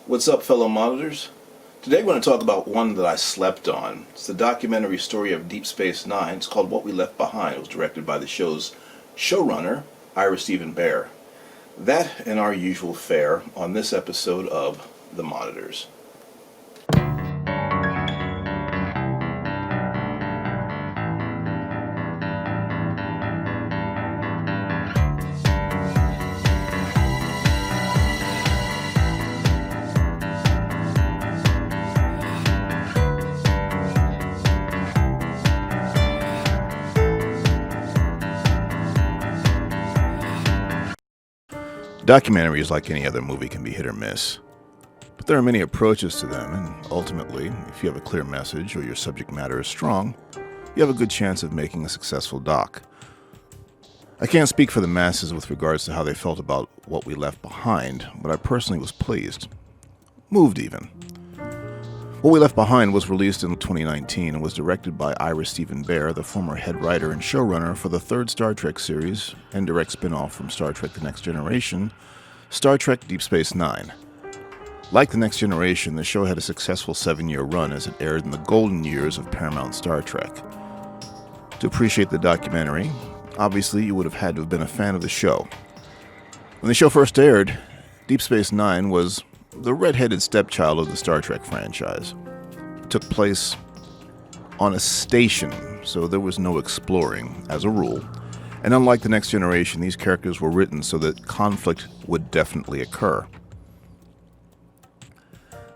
What's up, fellow monitors? Today we're going to talk about one that I slept on. It's the documentary story of Deep Space Nine. It's called What We Left Behind. It was directed by the show's showrunner, Ira Steven Behr. That and our usual fare on this episode of The Monitors. Documentaries, like any other movie, can be hit or miss. But there are many approaches to them, and ultimately, if you have a clear message or your subject matter is strong, you have a good chance of making a successful doc. I can't speak for the masses with regards to how they felt about What We Left Behind, but I personally was pleased. Moved, even. What We Left Behind was released in 2019 and was directed by Ira Steven Behr, the former head writer and showrunner for the third Star Trek series and direct spin-off from Star Trek The Next Generation, Star Trek Deep Space Nine. Like The Next Generation, the show had a successful 7-year run as it aired in the golden years of Paramount Star Trek. To appreciate the documentary, obviously you would have had to have been a fan of the show. When the show first aired, Deep Space Nine was the red-headed stepchild of the Star Trek franchise. It took place on a station, so there was no exploring, as a rule. And unlike The Next Generation, these characters were written so that conflict would definitely occur.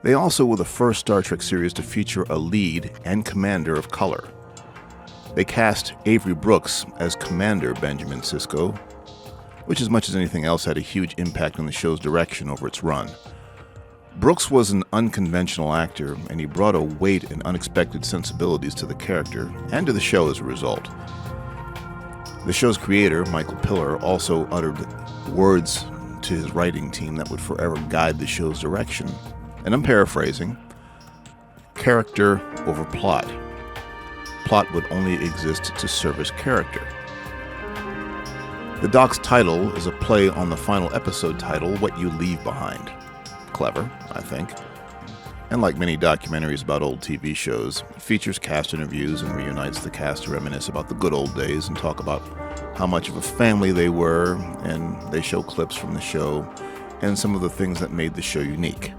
They also were the first Star Trek series to feature a lead and commander of color. They cast Avery Brooks as Commander Benjamin Sisko, which as much as anything else had a huge impact on the show's direction over its run. Brooks was an unconventional actor, and he brought a weight and unexpected sensibilities to the character and to the show as a result. The show's creator, Michael Piller, also uttered words to his writing team that would forever guide the show's direction. And I'm paraphrasing, character over plot. Plot would only exist to service character. The doc's title is a play on the final episode title, What You Leave Behind. Clever, I think. And like many documentaries about old TV shows, it features cast interviews and reunites the cast to reminisce about the good old days and talk about how much of a family they were, and they show clips from the show and some of the things that made the show unique.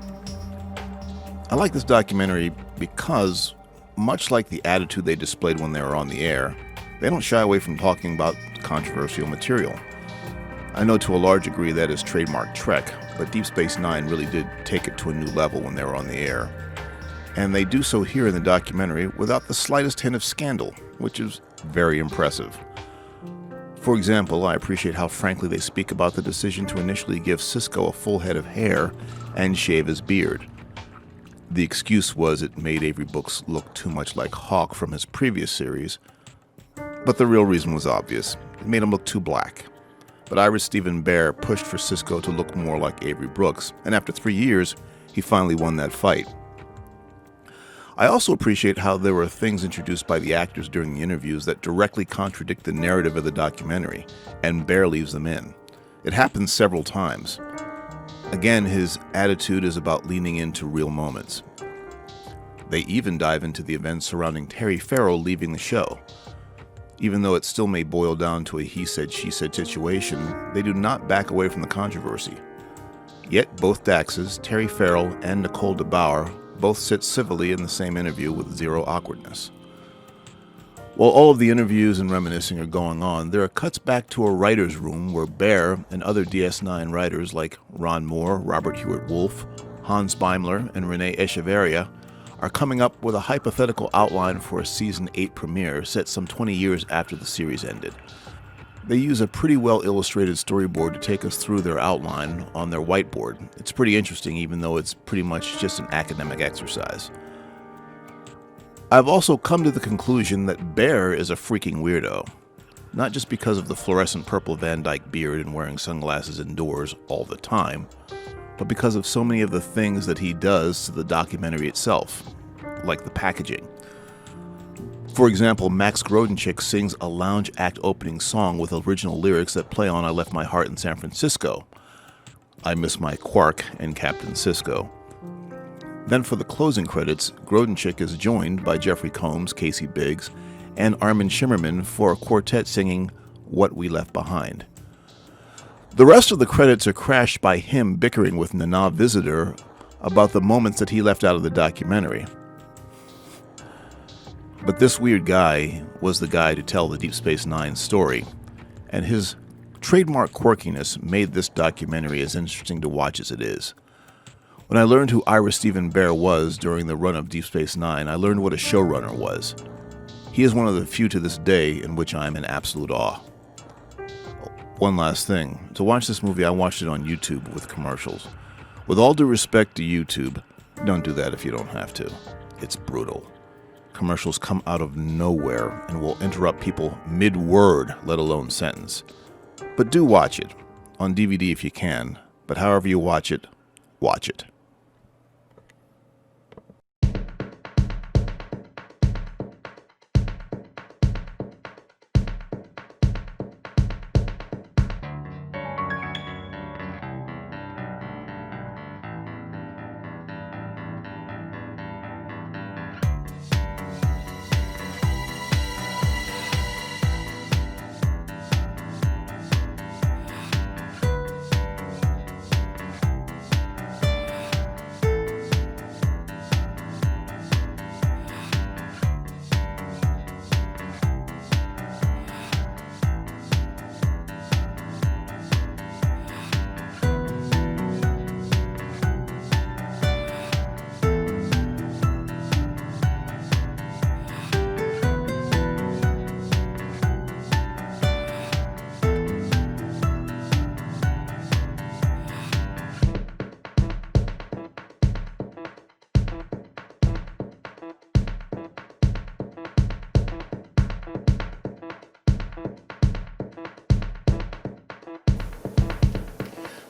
I like this documentary because, much like the attitude they displayed when they were on the air, they don't shy away from talking about controversial material. I know to a large degree that is trademark Trek, but Deep Space Nine really did take it to a new level when they were on the air. And they do so here in the documentary without the slightest hint of scandal, which is very impressive. For example, I appreciate how frankly they speak about the decision to initially give Sisko a full head of hair and shave his beard. The excuse was it made Avery Brooks look too much like Hawk from his previous series, but the real reason was obvious. It made him look too black. But Ira Steven Behr pushed for Sisko to look more like Avery Brooks, and after 3 years, he finally won that fight. I also appreciate how there were things introduced by the actors during the interviews that directly contradict the narrative of the documentary, and Behr leaves them in. It happens several times. Again, his attitude is about leaning into real moments. They even dive into the events surrounding Terry Farrell leaving the show. Even though it still may boil down to a he said, she said situation, they do not back away from the controversy. Yet both Daxes, Terry Farrell and Nicole DeBauer, both sit civilly in the same interview with zero awkwardness. While all of the interviews and reminiscing are going on, there are cuts back to a writer's room where Behr and other DS9 writers like Ron Moore, Robert Hewitt Wolfe, Hans Beimler, and Renee Echeverria are coming up with a hypothetical outline for a Season 8 premiere set some 20 years after the series ended. They use a pretty well-illustrated storyboard to take us through their outline on their whiteboard. It's pretty interesting, even though it's pretty much just an academic exercise. I've also come to the conclusion that Behr is a freaking weirdo. Not just because of the fluorescent purple Van Dyke beard and wearing sunglasses indoors all the time, but because of so many of the things that he does to the documentary itself, like the packaging. For example, Max Grodenchik sings a lounge act opening song with original lyrics that play on I Left My Heart in San Francisco, I Miss My Quark and Captain Sisko, Then for the closing credits, Grodenchik is joined by Jeffrey Combs, Casey Biggs, and Armin Shimmerman for a quartet singing What We Left Behind. The rest of the credits are crashed by him bickering with Nana Visitor about the moments that he left out of the documentary. But this weird guy was the guy to tell the Deep Space Nine story, and his trademark quirkiness made this documentary as interesting to watch as it is. When I learned who Ira Steven Behr was during the run of Deep Space Nine, I learned what a showrunner was. He is one of the few to this day in which I am in absolute awe. One last thing. To watch this movie, I watched it on YouTube with commercials. With all due respect to YouTube, don't do that if you don't have to. It's brutal. Commercials come out of nowhere and will interrupt people mid-word, let alone sentence. But do watch it. On DVD if you can. But however you watch it, watch it.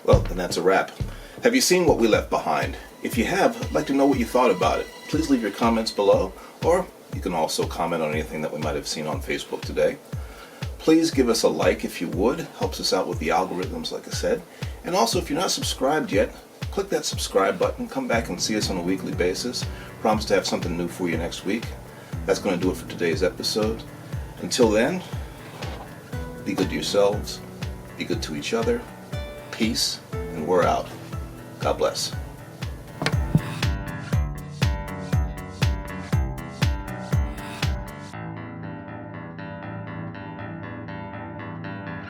Well, then that's a wrap. Have you seen What We Left Behind? If you have, I'd like to know what you thought about it. Please leave your comments below, or you can also comment on anything that we might have seen on Facebook today. Please give us a like if you would. Helps us out with the algorithms, like I said. And also, if you're not subscribed yet, click that subscribe button. Come back and see us on a weekly basis. Promise to have something new for you next week. That's going to do it for today's episode. Until then, be good to yourselves. Be good to each other. Peace, and we're out. God bless.